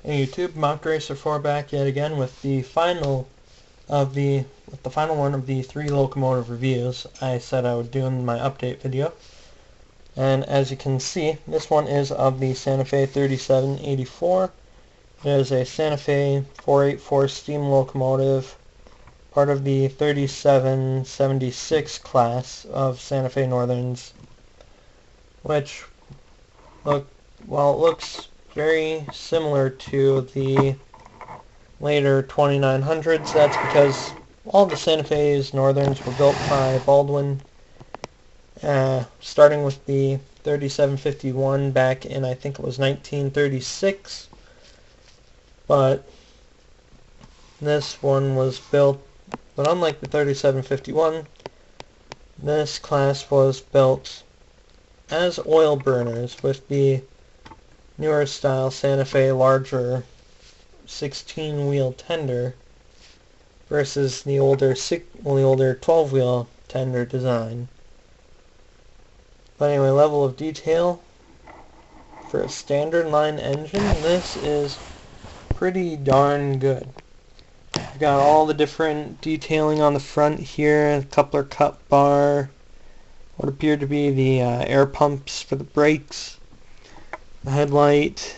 Hey YouTube, Mock Racer 4 back yet again with the final one of the 3 locomotive reviews I said I would do in my update video. And as you can see, this one is of the Santa Fe 3784. It is a Santa Fe 484 steam locomotive, part of the 3776 class of Santa Fe Northerns, which it looks very similar to the later 2900s. That's because all the Santa Fe's Northerns were built by Baldwin, starting with the 3751 back in, I think it was 1936. But this one was built, but unlike the 3751, this class was built as oil burners with the newer style Santa Fe larger 16-wheel tender versus the older 12-wheel tender design. But anyway, level of detail for a standard line engine, this is pretty darn good. You've got all the different detailing on the front here, the coupler cup bar, what appeared to be the air pumps for the brakes, the headlight,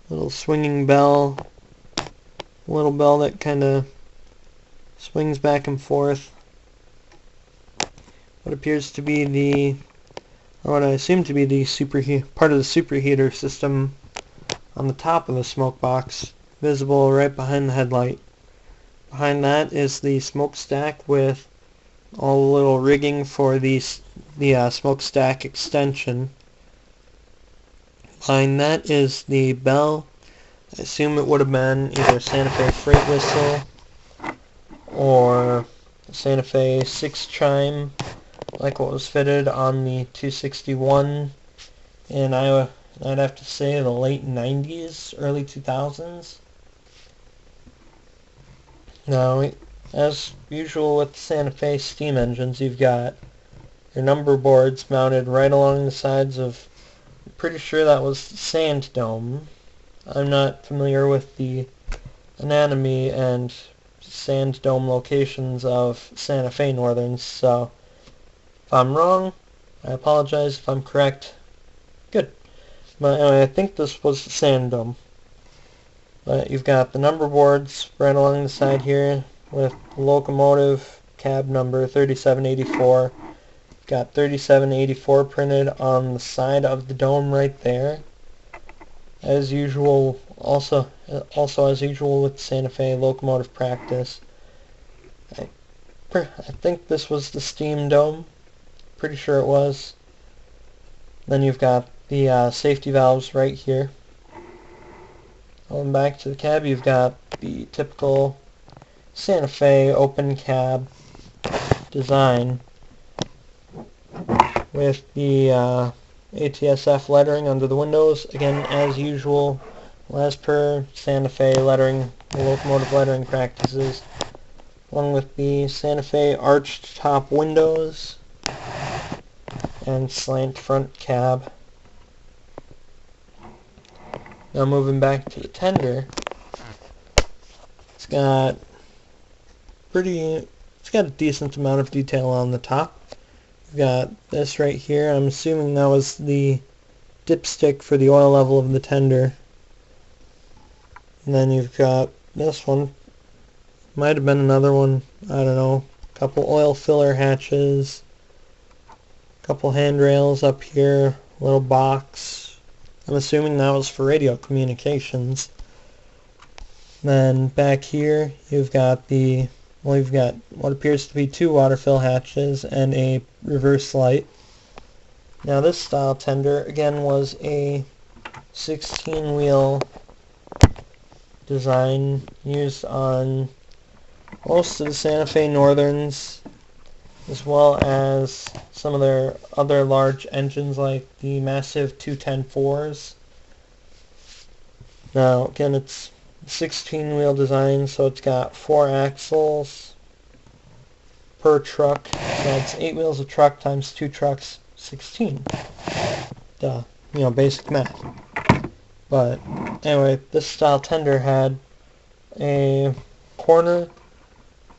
little swinging bell, a little bell that kind of swings back and forth, what appears to be what I assume to be the part of the superheater system on the top of the smoke box, visible right behind the headlight. Behind that is the smokestack with all the little rigging for the smokestack extension. Behind that is the bell. I assume it would have been either Santa Fe freight whistle or Santa Fe 6 chime, like what was fitted on the 261 in I'd have to say the late 90s, early 2000s. Now, as usual with Santa Fe steam engines, you've got your number boards mounted right along the sides of, I'm pretty sure that was sand dome. I'm not familiar with the anatomy and sand dome locations of Santa Fe Northerns, so if I'm wrong, I apologize. If I'm correct, good. But anyway, I think this was the sand dome. But you've got the number boards right along the side here with the locomotive cab number 3784. Got 3784 printed on the side of the dome right there. As usual, also as usual with Santa Fe locomotive practice, I think this was the steam dome. Pretty sure it was. Then you've got the safety valves right here. Going back to the cab, you've got the typical Santa Fe open cab design with the ATSF lettering under the windows. Again, as usual, as per Santa Fe lettering, locomotive lettering practices, along with the Santa Fe arched top windows and slant front cab. Now moving back to the tender, it's got a decent amount of detail on the top. We've got this right here. I'm assuming that was the dipstick for the oil level of the tender. And then you've got this one. Might have been another one. I don't know. A couple oil filler hatches. A couple handrails up here. A little box. I'm assuming that was for radio communications. Then back here you've got what appears to be 2 water fill hatches and a reverse light. Now this style tender again was a 16-wheel design used on most of the Santa Fe Northerns, as well as some of their other large engines like the massive 210-4s. Now again, it's 16-wheel design, so it's got 4 axles per truck. That's 8 wheels a truck times 2 trucks, 16. Duh. Basic math. But anyway, this style tender had a corner,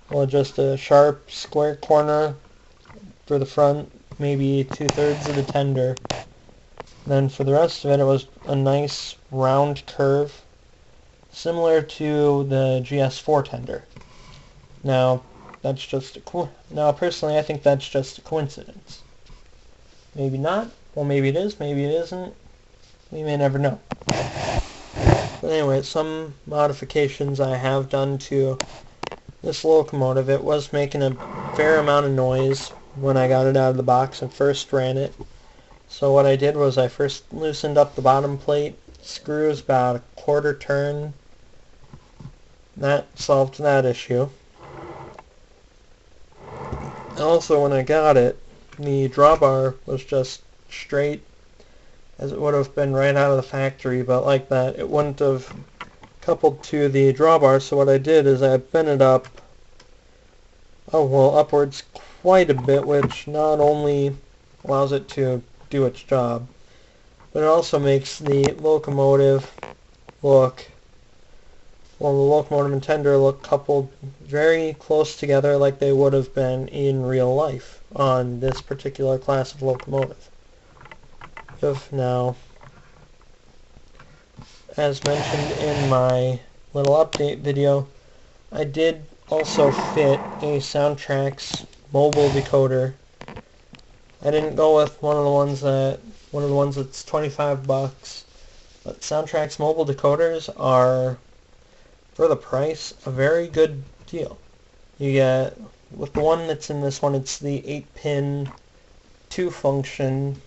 well, just a sharp square corner for the front, maybe 2/3 of the tender. Then for the rest of it, it was a nice round curve, similar to the GS4 tender. Now, that's just now personally, I think that's just a coincidence. Maybe not. Well, maybe it is. Maybe it isn't. We may never know. But anyway, some modifications I have done to this locomotive. It was making a fair amount of noise when I got it out of the box and first ran it. So what I did was I first loosened up the bottom plate screws about a quarter turn. That solved that issue. Also, when I got it, the drawbar was just straight as it would have been right out of the factory, but like that it wouldn't have coupled to the drawbar. So what I did is I bent it up, upwards quite a bit, which not only allows it to do its job, but it also makes the locomotive look, the locomotive and tender look coupled very close together like they would have been in real life on this particular class of locomotive. Now, as mentioned in my little update video, I did also fit a Soundtrax mobile decoder. I didn't go with one of the ones that's $25, but Soundtrax mobile decoders are, for the price, a very good deal. You get, with the one that's in this one, it's the 8-pin 2-function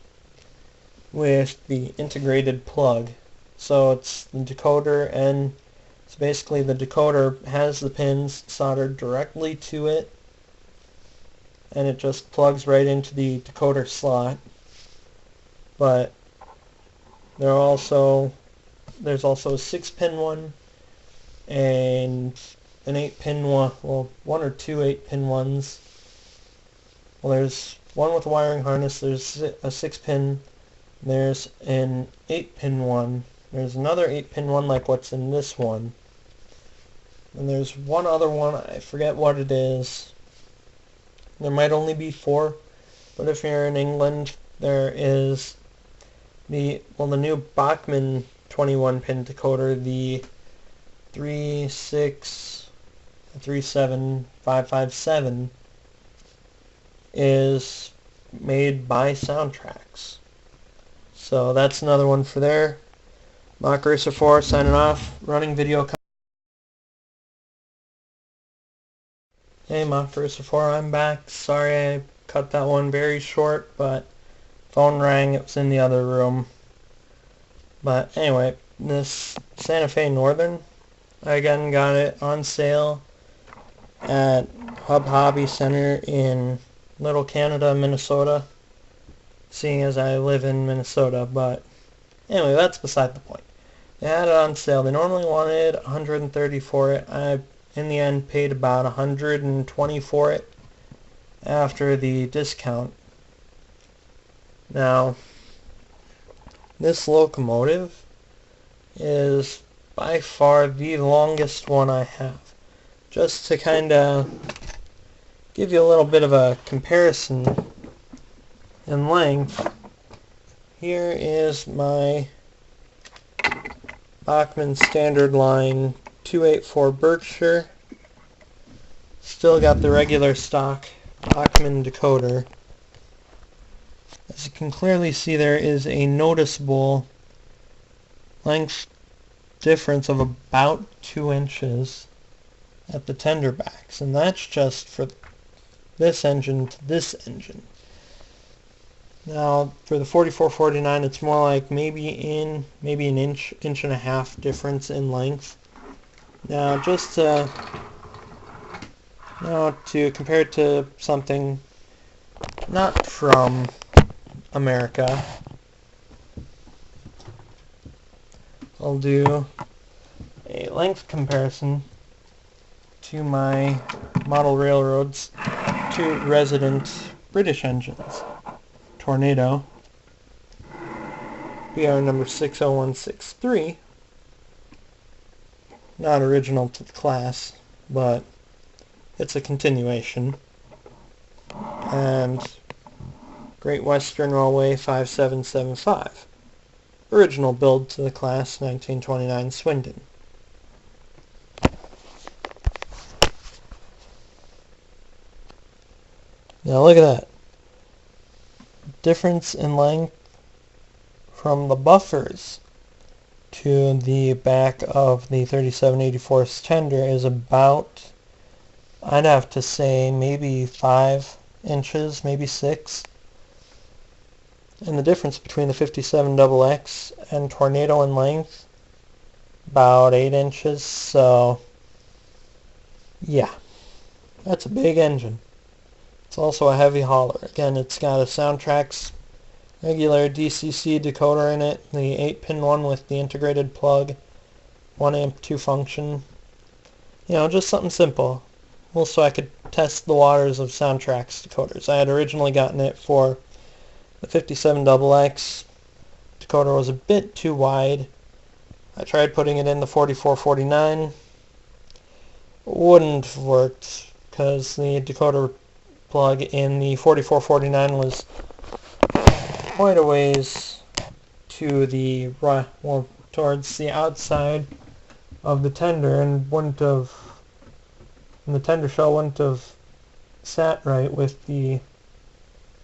with the integrated plug. So it's the decoder, and it's basically the decoder has the pins soldered directly to it, and it just plugs right into the decoder slot. But there's also a 6-pin one and an 8-pin one, well, one or two 8-pin ones. Well, there's one with a wiring harness, there's a 6-pin, there's an 8-pin one, there's another 8-pin one like what's in this one, and there's one other one, I forget what it is. There might only be 4, but if you're in England, there is the new Bachmann 21-pin decoder, the 37557 is made by Soundtrax. So that's another one for there. Mach Racer 4 signing off. Running video. Hey, Mach Racer 4, I'm back. Sorry I cut that one very short, but phone rang. It was in the other room. But anyway, this Santa Fe Northern, I again got it on sale at Hub Hobby Center in Little Canada, Minnesota, seeing as I live in Minnesota. But anyway, that's beside the point. They had it on sale. They normally wanted $130 for it. I, in the end, paid about $120 for it after the discount. Now, this locomotive is by far the longest one I have. Just to kind of give you a little bit of a comparison in length, here is my Bachmann Standard Line 284 Berkshire. Still got the regular stock Bachmann decoder. As you can clearly see, there is a noticeable length difference of about 2 inches at the tender backs, and that's just for this engine to this engine. Now for the 4449, it's more like maybe an inch and a half difference in length. Now just to compare it to something not from America, I'll do a length comparison to my model railroads, 2 resident British engines, Tornado BR number 60163. Not original to the class, but it's a continuation. And Great Western Railway 5775. Original build to the class, 1929 Swindon. Now look at that. Difference in length from the buffers to the back of the 3784's tender is about, I'd have to say, maybe 5 inches, maybe 6. And the difference between the 57XX and Tornado in length, about 8 inches. So, yeah, that's a big engine. It's also a heavy hauler. Again, it's got a Soundtrax regular DCC decoder in it, the 8-pin one with the integrated plug, 1 amp 2 function. You know, just something simple. Also, I could test the waters of Soundtrax decoders. I had originally gotten it for the 57XX. Decoder was a bit too wide. I tried putting it in the 4449. Wouldn't have worked because the decoder plug in the 4449 was quite a ways to the right, well, towards the outside of the tender, and the tender shell wouldn't have sat right with the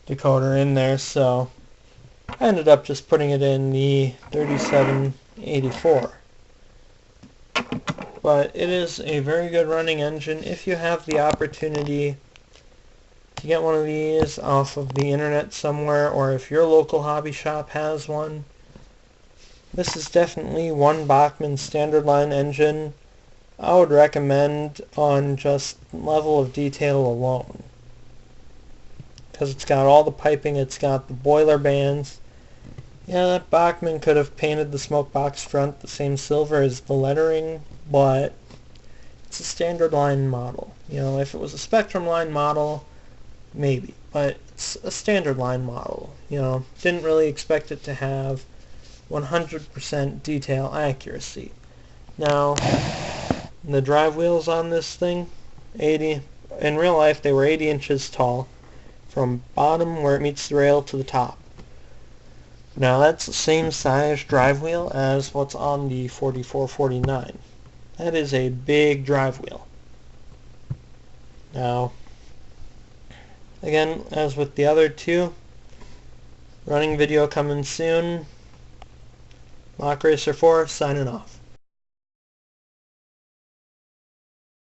decoder in there, so I ended up just putting it in the 3784. But it is a very good running engine. If you have the opportunity to get one of these off of the internet somewhere, or if your local hobby shop has one, this is definitely one Bachmann standard line engine I would recommend on just level of detail alone. Because it's got all the piping, it's got the boiler bands. Yeah, that Bachmann could have painted the smoke box front the same silver as the lettering, but it's a standard line model. You know, if it was a Spectrum line model, maybe, but it's a standard line model. You know, didn't really expect it to have 100% detail accuracy. Now, the drive wheels on this thing, in real life they were 80 inches tall, from bottom where it meets the rail to the top. Now that's the same size drive wheel as what's on the 4449. That is a big drive wheel. Now, again, as with the other two, running video coming soon. Mock Racer 4 signing off.